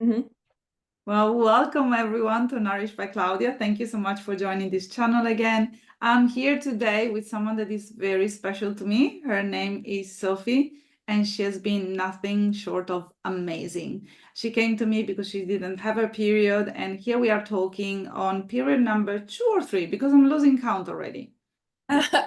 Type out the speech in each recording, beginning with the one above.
Mhm. Well, welcome everyone to Nourish by Claudia. Thank you so much for joining this channel again. I'm here today with someone that is very special to me. Her name is Sophie, and she has been nothing short of amazing. She came to me because she didn't have her period, and here we are talking on period number 2 or 3 because I'm losing count already.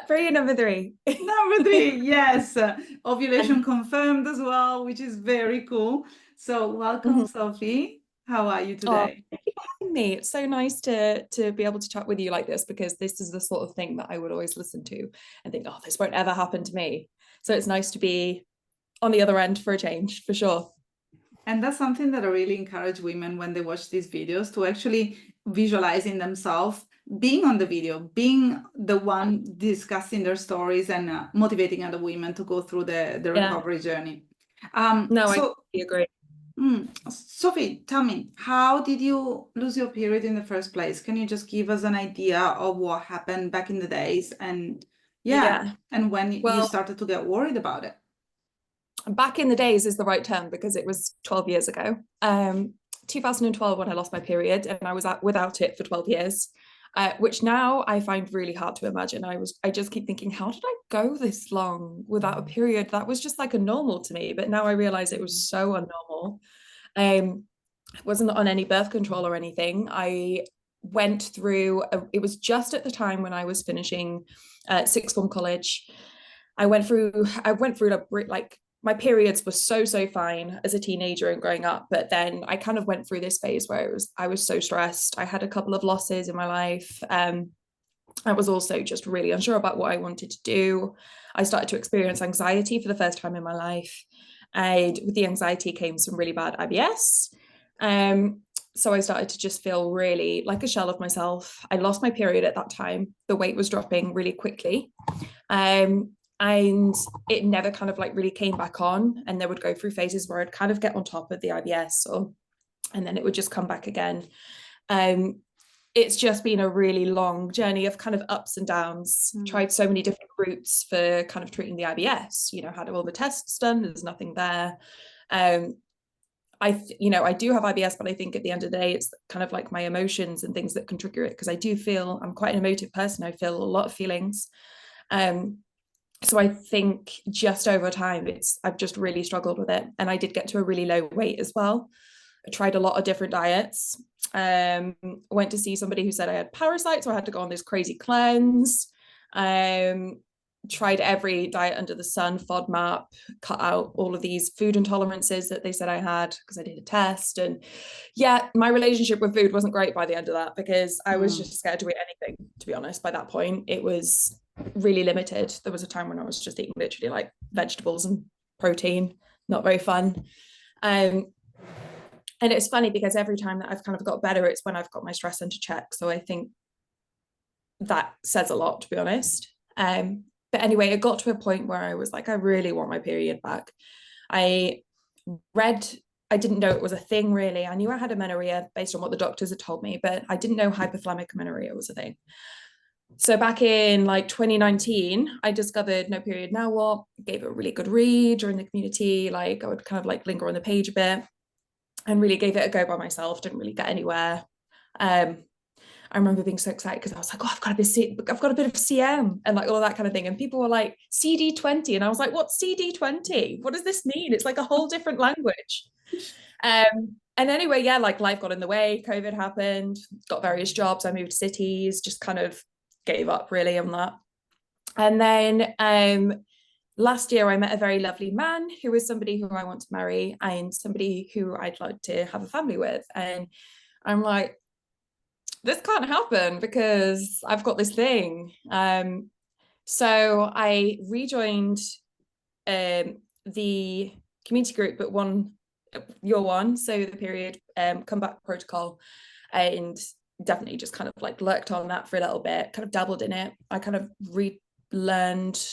Period number three. Number 3, yes, ovulation confirmed as well, which is very cool. So, welcome, Mhm. Sophie. How are you Oh, today? thank you for having me. It's so nice to be able to chat with you like this because this is the sort of thing that I would always listen to and think, oh, this won't ever happen to me. So it's nice to be on the other end for a change, for sure. And that's something that I really encourage women when they watch these videos to actually visualizing themselves being on the video, being the one discussing their stories and motivating other women to go through the Yeah. recovery journey. No, I So, completely agree. Sophie, tell me, how did you lose your period in the first place? Can you just give us an idea of what happened back in the days and yeah, Yeah. and when you Well, started to get worried about it? back in the days is the right term because it was 12 years ago. 2012 when I lost my period and I was without it for 12 years. Which now I find really hard to imagine. I just keep thinking, how did I go this long without a period? That was just like a normal to me, but now I realize it was so unnormal. I wasn't on any birth control or anything. I went through it was just at the time when I was finishing sixth form college. I went through like my periods were so fine as a teenager and growing up, but then I kind of went through this phase where I was so stressed. I had a couple of losses in my life. I was also just really unsure about what I wanted to do. I started to experience anxiety for the first time in my life, and with the anxiety came some really bad IBS. So I started to just feel really like a shell of myself. I lost my period at that time. The weight was dropping really quickly. And it never kind of like really came back on. And there would go through phases where I'd kind of get on top of the IBS and then it would just come back again. Um, it's just been a really long journey of kind of ups and downs. Tried so many different routes for kind of treating the IBS, had all the tests done, there's nothing there. Um, I do have IBS, but I think at the end of the day, it's kind of like my emotions and things that can trigger it because I do feel I'm quite an emotive person. I feel a lot of feelings. Um, so I think just over time, I've just really struggled with it. And I did get to a really low weight as well. I tried a lot of different diets. Went to see somebody who said I had parasites, so I had to go on this crazy cleanse. Um, Tried every diet under the sun, FODMAP, cut out all of these food intolerances that they said I had because I did a test. And yeah, my relationship with food wasn't great by the end of that because I was Mm. just scared to eat anything, to be honest. By that point, it was really limited. There was a time when I was just eating literally like vegetables and protein, not very fun. Um, and it's funny because every time that I've kind of got better, it's when I've got my stress under check. So I think that says a lot, to be honest. But anyway, it got to a point where I was like, I really want my period back. I read, I didn't know it was a thing really. I knew I had amenorrhea based on what the doctors had told me, but I didn't know hypothalamic amenorrhea was a thing. So back in like 2019, I discovered No Period Now What, gave it a really good read during the community. Like I would kind of like linger on the page a bit and really gave it a go by myself, didn't really get anywhere. Um, I remember being so excited because I was like, oh, I've got a bit of CM and like all that kind of thing. And people were like, CD20. And I was like, what's CD20? What does this mean? It's like a whole different language. And anyway, yeah, like life got in the way. COVID happened, got various jobs. I moved cities, just kind of gave up really on that. And then last year, I met a very lovely man who is somebody who I want to marry and somebody who I'd like to have a family with. And I'm like, this can't happen because I've got this thing. So I rejoined the community group, but your one, so the period comeback protocol, and definitely just kind of like lurked on that for a little bit, kind of dabbled in it. I kind of relearned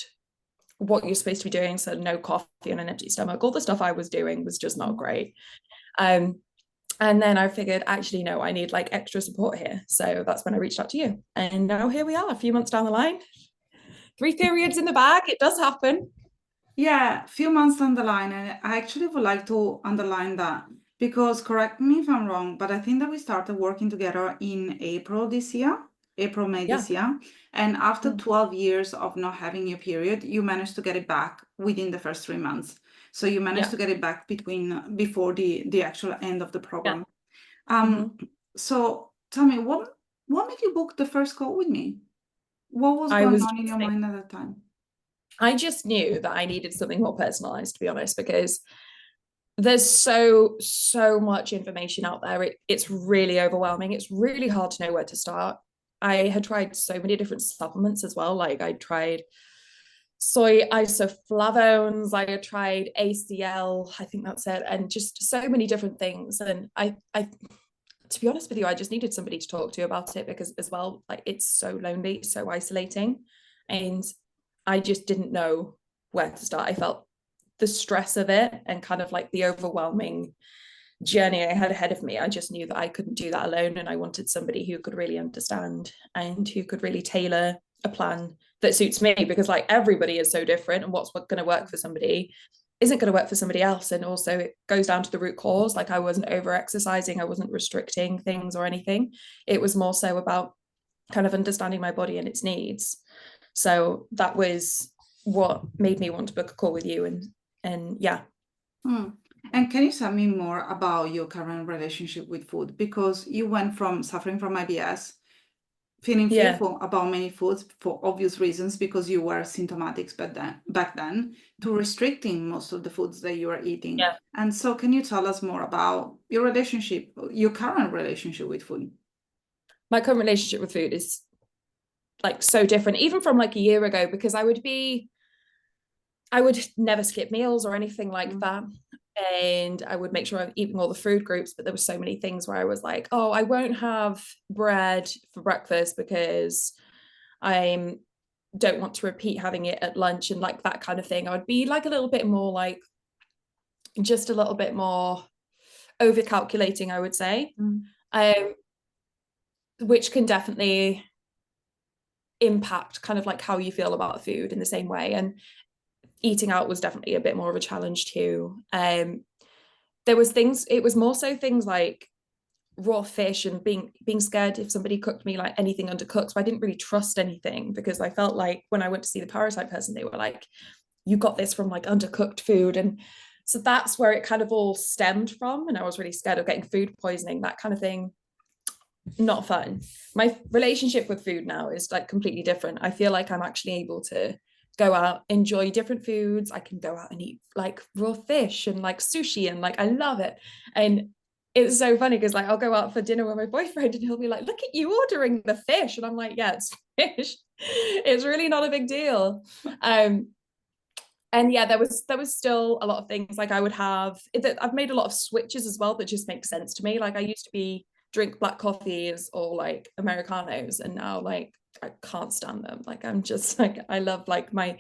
what you're supposed to be doing. So no coffee on an empty stomach. All the stuff I was doing was just not great. And then I figured, actually, no, I need like extra support here. So that's when I reached out to you. And now here we are, a few months down the line. 3 periods in the bag. It does happen. Yeah, a few months down the line, and I actually would like to underline that Because correct me if I'm wrong, but I think that we started working together in April this year, April, May Yeah. this year. And after Mm. 12 years of not having your period, you managed to get it back within the first 3 months. So you managed Yeah. to get it back before the actual end of the program. Hmm. So tell me, what made you book the first call with me? What was I going was on in your mind at that time? I just knew that I needed something more personalized, to be honest, because there's so much information out there. It's really overwhelming. It's really hard to know where to start. I had tried so many different supplements as well. Like I tried soy isoflavones, I had tried ACL, I think that's it, and just so many different things. And I to be honest with you, I just needed somebody to talk to about it because as well, like it's so lonely, so isolating. And I just didn't know where to start. I felt the stress of it and kind of like the overwhelming journey I had ahead of me. I just knew that I couldn't do that alone. And I wanted somebody who could really understand and who could really tailor a plan that suits me, because like everybody is so different, and what's going to work for somebody isn't going to work for somebody else. And also it goes down to the root cause. Like I wasn't over exercising, I wasn't restricting things or anything. It was more so about kind of understanding my body and its needs. So that was what made me want to book a call with you. And yeah. And can you tell me more about your current relationship with food? Because you went from suffering from IBS, feeling Yeah. fearful about many foods for obvious reasons because you were symptomatic back then, to restricting most of the foods that you were eating. Yeah. And so can you tell us more about your relationship, your current relationship with food? My current relationship with food is like so different, even from like a year ago, because I would never skip meals or anything like that. And I would make sure I'm eating all the food groups, but there were so many things where I was like, oh, I won't have bread for breakfast because I don't want to repeat having it at lunch, and like that kind of thing. I would be like a little bit more like just a little bit more over calculating, I would say. Um, which can definitely impact kind of like how you feel about food in the same way. And eating out was definitely a bit more of a challenge too. There was things, it was more so things like raw fish and being scared if somebody cooked me like anything undercooked. So I didn't really trust anything, because I felt like when I went to see the parasite person, they were like, you got this from like undercooked food. And so that's where it kind of all stemmed from. And I was really scared of getting food poisoning, that kind of thing. Not fun. My relationship with food now is like completely different. I feel like I'm actually able to go out, enjoy different foods. I can go out and eat like raw fish and like sushi, and like I love it. And it's so funny because like I'll go out for dinner with my boyfriend and he'll be like, look at you ordering the fish. And I'm like, yeah, it's fish. It's really not a big deal. And yeah, there was still a lot of things like I would have. I've made a lot of switches as well that just make sense to me. Like I used to drink black coffees or like Americanos, and now like I can't stand them. Like I'm just like, I love like my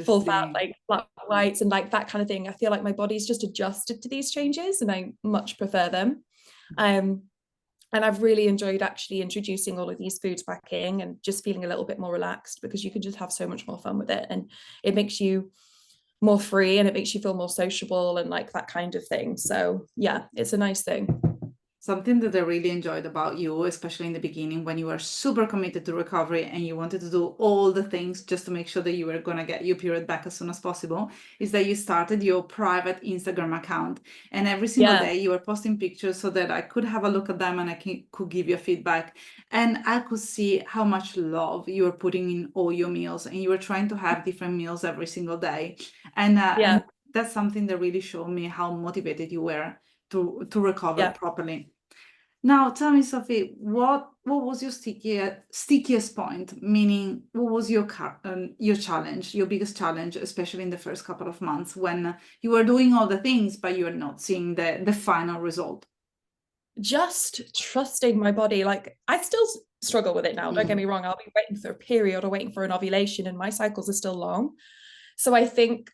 full fat Interesting. like black whites and like that kind of thing. I feel like my body's just adjusted to these changes and I much prefer them. Um and I've really enjoyed actually introducing all of these foods back in and just feeling a little bit more relaxed, because you can just have so much more fun with it, and it makes you more free and it makes you feel more sociable and like that kind of thing. So yeah, it's a nice thing. Something that I really enjoyed about you, especially in the beginning when you were super committed to recovery and you wanted to do all the things just to make sure that you were going to get your period back as soon as possible, is that you started your private Instagram account. And every single Yeah. day you were posting pictures so that I could have a look at them and could give you feedback. And I could see how much love you were putting in all your meals, and you were trying to have different meals every single day. And Yeah. that's something that really showed me how motivated you were to recover Yeah. properly. Now, tell me, Sophie, what was your stickiest point? Meaning, what was your challenge, your biggest challenge, especially in the first couple of months when you were doing all the things, but you were not seeing the final result? Just trusting my body. Like I still struggle with it now. Don't get me wrong. I'll be waiting for a period or waiting for an ovulation, and my cycles are still long. So I think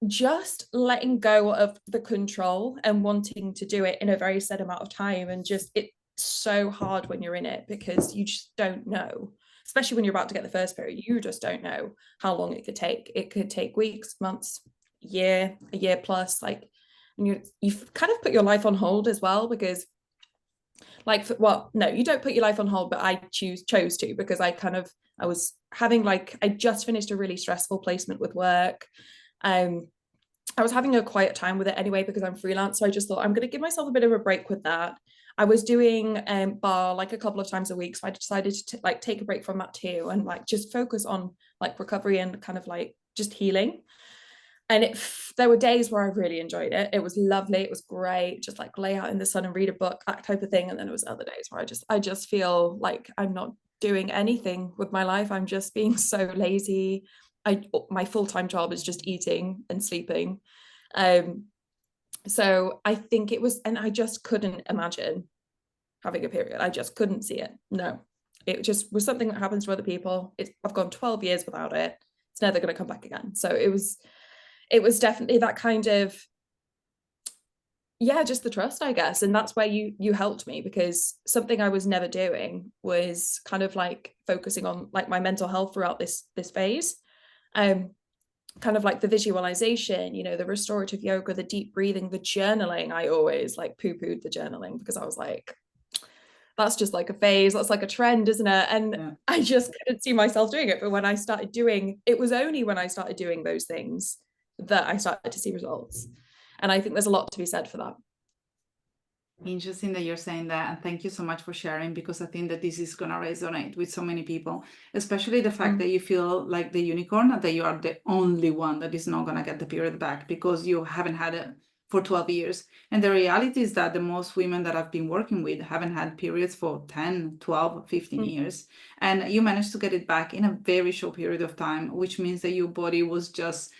just letting go of the control and wanting to do it in a very set amount of time, and just it's so hard when you're in it because you just don't know, especially when you're about to get the first period. You just don't know how long it could take. It could take weeks, months, a year plus. Like and you've kind of put your life on hold as well, because like, well, no, you don't put your life on hold, but I chose to, because I was having like, I just finished a really stressful placement with work. I was having a quiet time with it anyway, because I'm freelance. So I just thought I'm going to give myself a bit of a break with that. I was doing bar like a couple of times a week. So I decided to like take a break from that too, and like just focus on like recovery and kind of like just healing. And there were days where I really enjoyed it. It was lovely. It was great. Just like lay out in the sun and read a book, that type of thing. And then it was other days where I just feel like I'm not doing anything with my life. I'm just being so lazy. My full-time job is just eating and sleeping. So I think it was, and I just couldn't imagine having a period. I just couldn't see it. No, it just was something that happens to other people. I've gone 12 years without it. It's never going to come back again. So it was definitely that kind of, yeah, just the trust, I guess. And that's where you helped me, because something I was never doing was kind of like focusing on like my mental health throughout this phase. Kind of like the visualization, the restorative yoga, the deep breathing, the journaling. I always like poo-pooed the journaling, because I was like, that's just like a phase, that's like a trend, isn't it? And yeah. I just couldn't see myself doing it. But when I started doing, it was only when I started doing those things that I started to see results. And I think there's a lot to be said for that. Interesting that you're saying that, and thank you so much for sharing, because I think that this is going to resonate with so many people, especially the fact that you feel like the unicorn, that you are the only one that is not going to get the period back because you haven't had it for 12 years. And the reality is that the most women that I've been working with haven't had periods for 10, 12, 15 years. And you managed to get it back in a very short period of time, which means that your body was just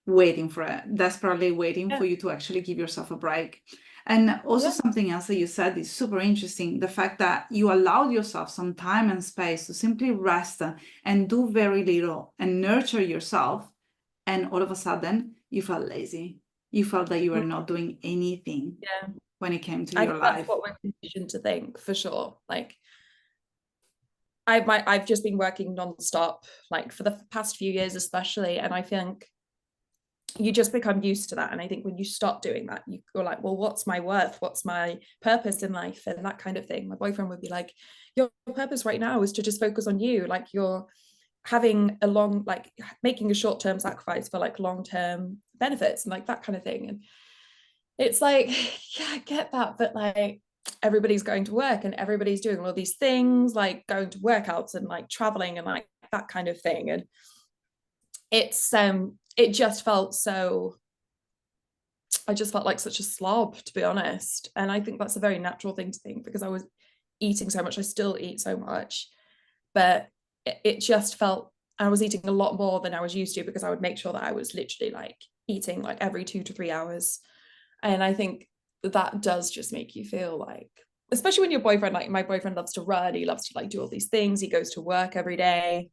waiting for it, desperately waiting for you to actually give yourself a break. And also something else that you said is super interesting, the fact that you allowed yourself some time and space to simply rest and do very little and nurture yourself. And all of a sudden, you felt lazy. You felt that you were not doing anything when it came to your life. That's what we're conditioned to think, for sure. Like, I've just been working nonstop, like for the past few years especially, and I think you just become used to that. And I think when you stop doing that, you go like, well, what's my worth? What's my purpose in life? And that kind of thing. My boyfriend would be like, your purpose right now is to just focus on you. Like, you're having making a short-term sacrifice for like long-term benefits and like that kind of thing. And it's like, yeah, I get that, but like everybody's going to work and everybody's doing all these things, like going to workouts and like traveling and like that kind of thing. And it just felt so, I just felt like such a slob, to be honest. And I think that's a very natural thing to think, because I was eating so much. I still eat so much, but it just felt, I was eating a lot more than I was used to, because I would make sure that I was literally like eating like every 2 to 3 hours. And I think that does just make you feel like, especially when your boyfriend, like my boyfriend loves to run, he loves to like do all these things, he goes to work every day.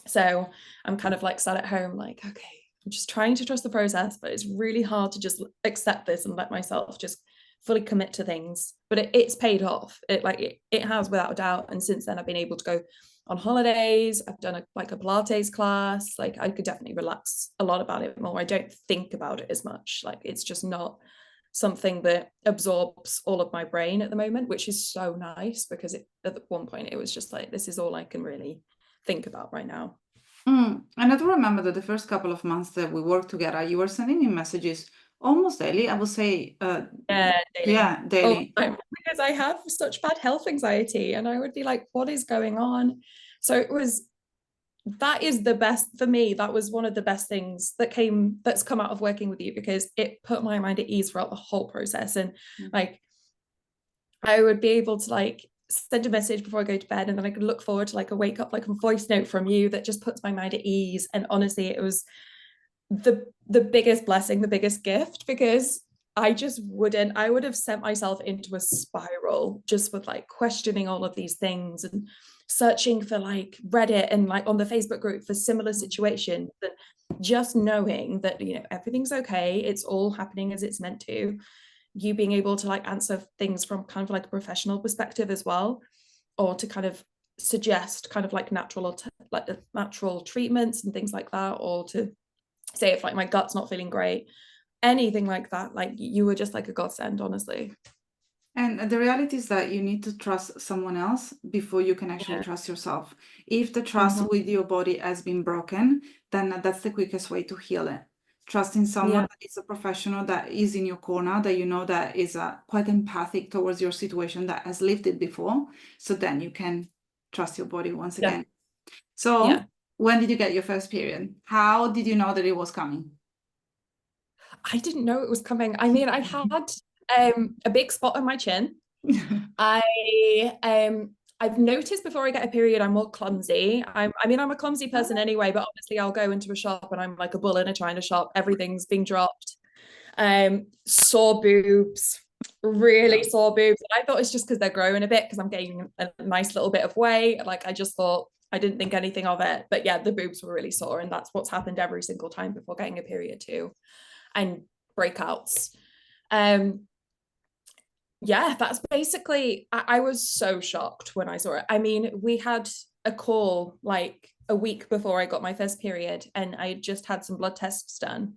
So I'm kind of like sat at home like, okay, I'm just trying to trust the process, but it's really hard to just accept this and let myself just fully commit to things. But it's paid off. It has, without a doubt. And since then I've been able to go on holidays. I've done a Pilates class. Like, I could definitely relax a lot about it more. I don't think about it as much. Like, it's just not something that absorbs all of my brain at the moment, which is so nice, because at one point it was just like, this is all I can really think about right now. And I do remember that the first couple of months that we worked together, you were sending me messages almost daily. I would say, daily. Because I have such bad health anxiety, and I would be like, what is going on? So that is the best for me. That was one of the best things that's come out of working with you, because it put my mind at ease throughout the whole process. And like, I would be able to like send a message before I go to bed, and then I could look forward to like a wake up, like a voice note from you that just puts my mind at ease. And honestly, it was the biggest blessing, the biggest gift, because I would have sent myself into a spiral just with like questioning all of these things and searching for like Reddit and like on the Facebook group for similar situations, and just knowing that, everything's okay, it's all happening as it's meant to. You being able to like answer things from kind of like a professional perspective as well, or to kind of suggest kind of like natural treatments and things like that, or to say if like my gut's not feeling great, anything like that. Like you were just like a godsend, honestly. And the reality is that you need to trust someone else before you can actually Yeah. trust yourself. If the trust Mhm. with your body has been broken, then that's the quickest way to heal it. Trusting someone Yeah. that is a professional that is in your corner, that you know that is quite empathic towards your situation, that has lived it before. So then you can trust your body once Yeah. again. So Yeah. when did you get your first period? How did you know that it was coming? I didn't know it was coming. I mean, I had a big spot on my chin. I've noticed before I get a period, I'm more clumsy. I mean, I'm a clumsy person anyway, but obviously I'll go into a shop and I'm like a bull in a china shop. Everything's being dropped. Sore boobs, really sore boobs. And I thought it's just because they're growing a bit because I'm gaining a nice little bit of weight. Like I just thought, I didn't think anything of it. But yeah, the boobs were really sore. And that's what's happened every single time before getting a period too. And breakouts. Yeah, that's basically, I was so shocked when I saw it. I mean, we had a call like a week before I got my first period, and I just had some blood tests done.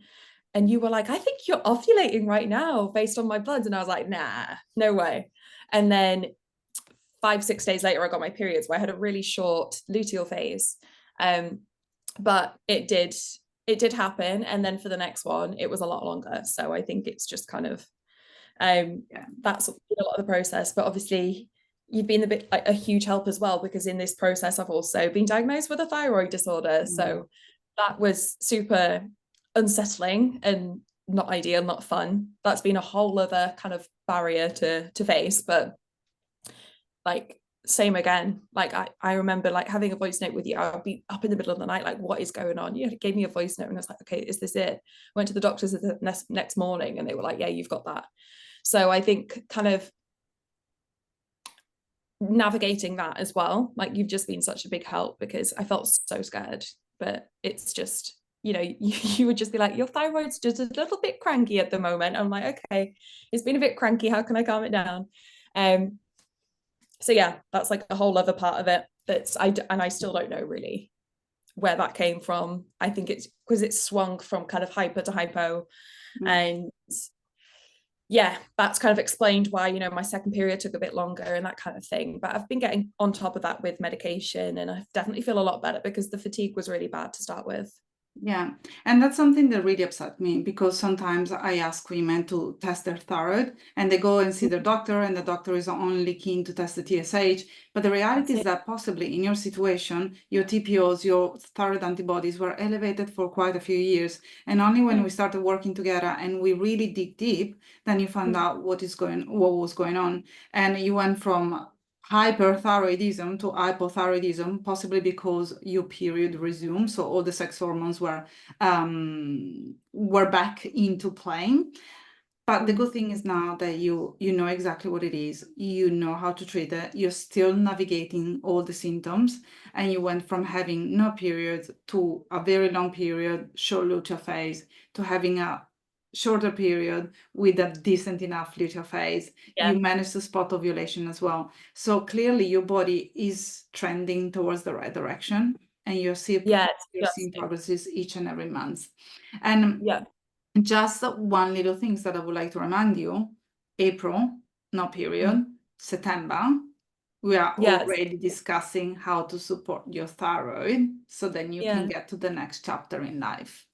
And you were like, I think you're ovulating right now based on my bloods. And I was like, nah, no way. And then 5, 6 days later, I got my periods where I had a really short luteal phase. But it did happen. And then for the next one, it was a lot longer. So I think it's just kind of that's a lot of the process. But obviously you've been a huge help as well, because in this process I've also been diagnosed with a thyroid disorder. So that was super unsettling and not ideal, not fun. That's been a whole other kind of barrier to face. But like same again, like I remember like having a voice note with you. I'll be up in the middle of the night like, what is going on? You gave me a voice note and I was like, okay, is this it? Went to the doctors the next morning and they were like, yeah, you've got that. So I think kind of navigating that as well, like you've just been such a big help, because I felt so scared. But it's just, you would just be like, your thyroid's just a little bit cranky at the moment. I'm like, okay, it's been a bit cranky, how can I calm it down? So yeah, that's like a whole other part of it and I still don't know really where that came from. I think it's because it swung from kind of hyper to hypo. And yeah, that's kind of explained why, my second period took a bit longer and that kind of thing. But I've been getting on top of that with medication, and I definitely feel a lot better, because the fatigue was really bad to start with. Yeah, and that's something that really upset me, because sometimes I ask women to test their thyroid and they go and see their doctor, and the doctor is only keen to test the TSH. But the reality is that possibly in your situation, your TPOs, your thyroid antibodies were elevated for quite a few years. And only when we started working together and we really dig deep, then you found out what was going on. And you went from hyperthyroidism to hypothyroidism, possibly because your period resumed, so all the sex hormones were back into playing. But the good thing is now that you know exactly what it is, you know how to treat it, you're still navigating all the symptoms, and you went from having no period to a very long period, short luteal phase, to having a shorter period with a decent enough luteal phase. Yeah. You managed to spot ovulation as well. So clearly your body is trending towards the right direction, and you're seeing progresses each and every month. And just one little thing that I would like to remind you: April, no period. September, we are already discussing how to support your thyroid so then you can get to the next chapter in life.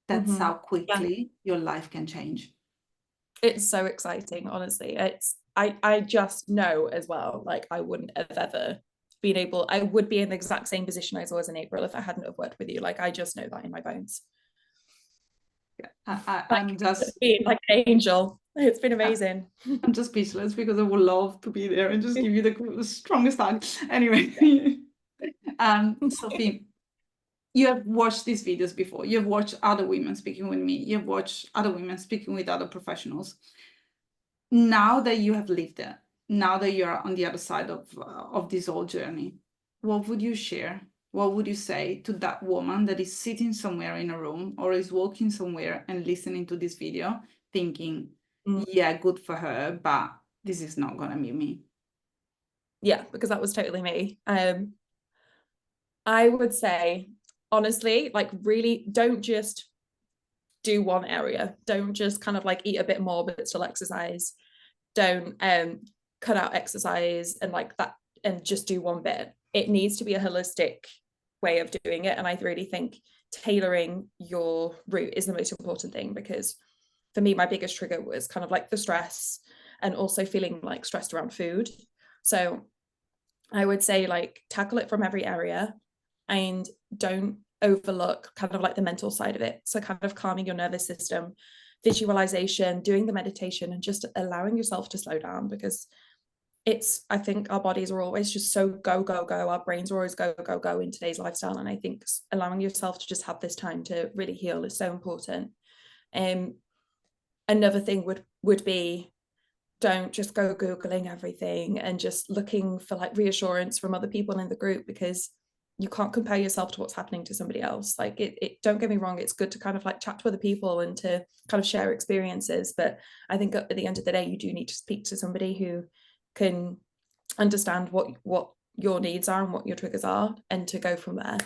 That's how quickly your life can change. It's so exciting, honestly. I just know as well, like I wouldn't have ever I would be in the exact same position as I was in April if I hadn't have worked with you. Like I just know that in my bones. I'm just being like an angel. It's been amazing. I'm just speechless, because I would love to be there and just give you the strongest hug. Anyway, Sophie, you have watched these videos before. You've watched other women speaking with me. You've watched other women speaking with other professionals. Now that you have lived it, now that you're on the other side of this whole journey, what would you share? What would you say to that woman that is sitting somewhere in a room or is walking somewhere and listening to this video thinking, yeah, good for her, but this is not gonna be me? Yeah, because that was totally me. I would say, honestly, like really don't just do one area. Don't just kind of like eat a bit more but still exercise. Don't cut out exercise and like that and just do one bit. It needs to be a holistic way of doing it. And I really think tailoring your route is the most important thing, because for me, my biggest trigger was kind of like the stress and also feeling like stressed around food. So I would say like tackle it from every area and don't overlook kind of like the mental side of it. So kind of calming your nervous system, visualization, doing the meditation, and just allowing yourself to slow down, because I think our bodies are always just so go, go, go. Our brains are always go, go, go in today's lifestyle. And I think allowing yourself to just have this time to really heal is so important. Another thing would be, don't just go Googling everything and just looking for like reassurance from other people in the group, because you can't compare yourself to what's happening to somebody else. Like it don't get me wrong, it's good to kind of like chat to other people and to kind of share experiences. But I think at the end of the day, you do need to speak to somebody who can understand what your needs are and what your triggers are, and to go from there.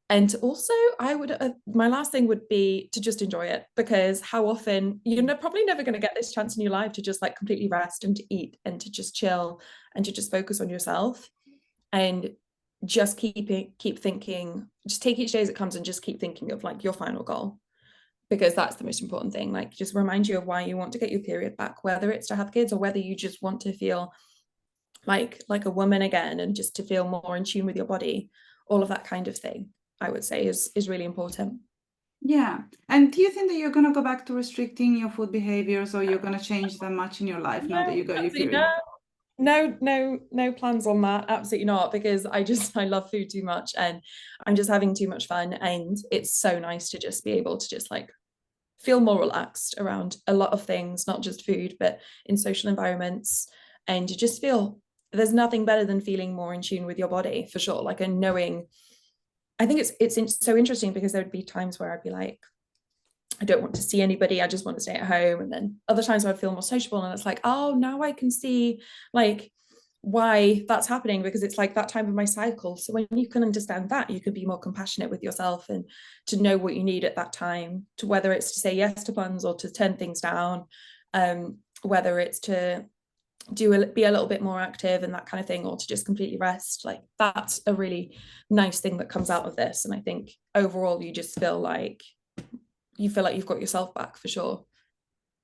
And also, I would my last thing would be to just enjoy it, because how often you're probably never going to get this chance in your life to just like completely rest and to eat and to just chill and to just focus on yourself, and just keep thinking, just take each day as it comes and just keep thinking of like your final goal, because that's the most important thing. Like just remind you of why you want to get your period back, whether it's to have kids or whether you just want to feel like a woman again and just to feel more in tune with your body. All of that kind of thing, I would say, is really important. Yeah. And do you think that you're going to go back to restricting your food behaviors, or you're going to change that much in your life now that you got your period? No plans on that. Absolutely not, because I love food too much and I'm just having too much fun. And it's so nice to just be able to just like feel more relaxed around a lot of things, not just food, but in social environments. And you just feel there's nothing better than feeling more in tune with your body, for sure. Like, and knowing, I think it's so interesting, because there would be times where I'd be like, I don't want to see anybody, I just want to stay at home. And then other times where I feel more sociable, and it's like, oh, now I can see like why that's happening, because it's like that time of my cycle. So when you can understand that, you can be more compassionate with yourself and to know what you need at that time, to whether it's to say yes to plans or to turn things down, whether it's to be a little bit more active and that kind of thing, or to just completely rest. Like that's a really nice thing that comes out of this. And I think overall you just feel like you've got yourself back, for sure.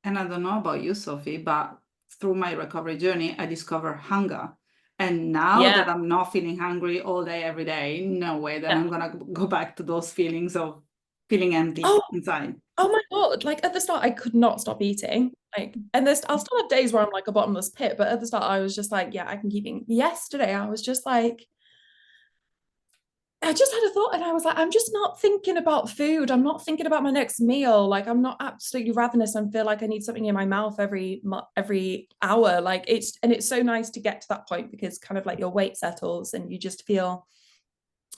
And I don't know about you, Sophie, but through my recovery journey, I discovered hunger. And now that I'm not feeling hungry all day, every day, no way that I'm going to go back to those feelings of feeling empty inside. Oh my God. Like at the start, I could not stop eating. Like, and I'll still have days where I'm like a bottomless pit, but at the start I was just like, yeah, I can keep eating. Yesterday, I was just like, I just had a thought and I was like, I'm just not thinking about food. I'm not thinking about my next meal. Like I'm not absolutely ravenous and feel like I need something in my mouth every hour. Like it's so nice to get to that point, because kind of like your weight settles and you just feel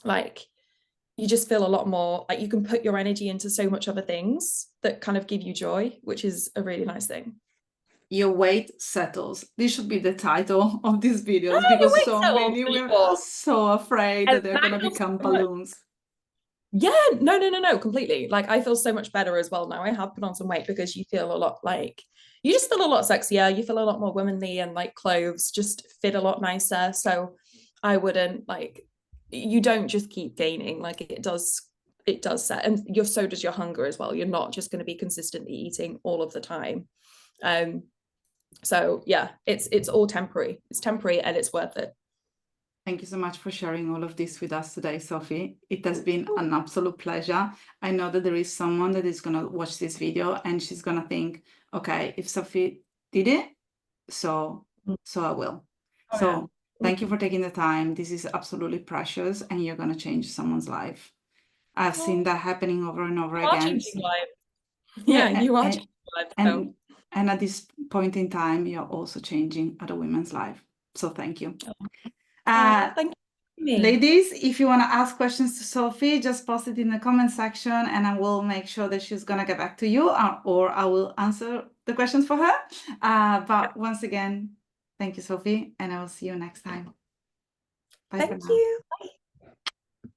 a lot more like you can put your energy into so much other things that kind of give you joy, which is a really nice thing. Your weight settles. This should be the title of these videos, because so many women are so afraid that they're going to become balloons. Yeah, no, completely. Like I feel so much better as well now. I have put on some weight, because you feel a lot like, you just feel a lot sexier, you feel a lot more womanly, and like clothes just fit a lot nicer. So I wouldn't like, you don't just keep gaining, like it does set, and so does your hunger as well. You're not just going to be consistently eating all of the time. So yeah, it's all temporary. It's temporary and it's worth it. Thank you so much for sharing all of this with us today, Sophie. It has been an absolute pleasure. I know that there is someone that is going to watch this video and she's going to think, okay, if Sophie did it, so I will. Thank you for taking the time. This is absolutely precious, and you're going to change someone's life. I've seen that happening over and over again. Yeah, you are changing life. And at this point in time, you're also changing other women's life. So thank you. Thank you. Ladies, if you want to ask questions to Sophie, just post it in the comment section and I will make sure that she's going to get back to you, or I will answer the questions for her. But once again, thank you, Sophie, and I will see you next time. Bye. Thank you.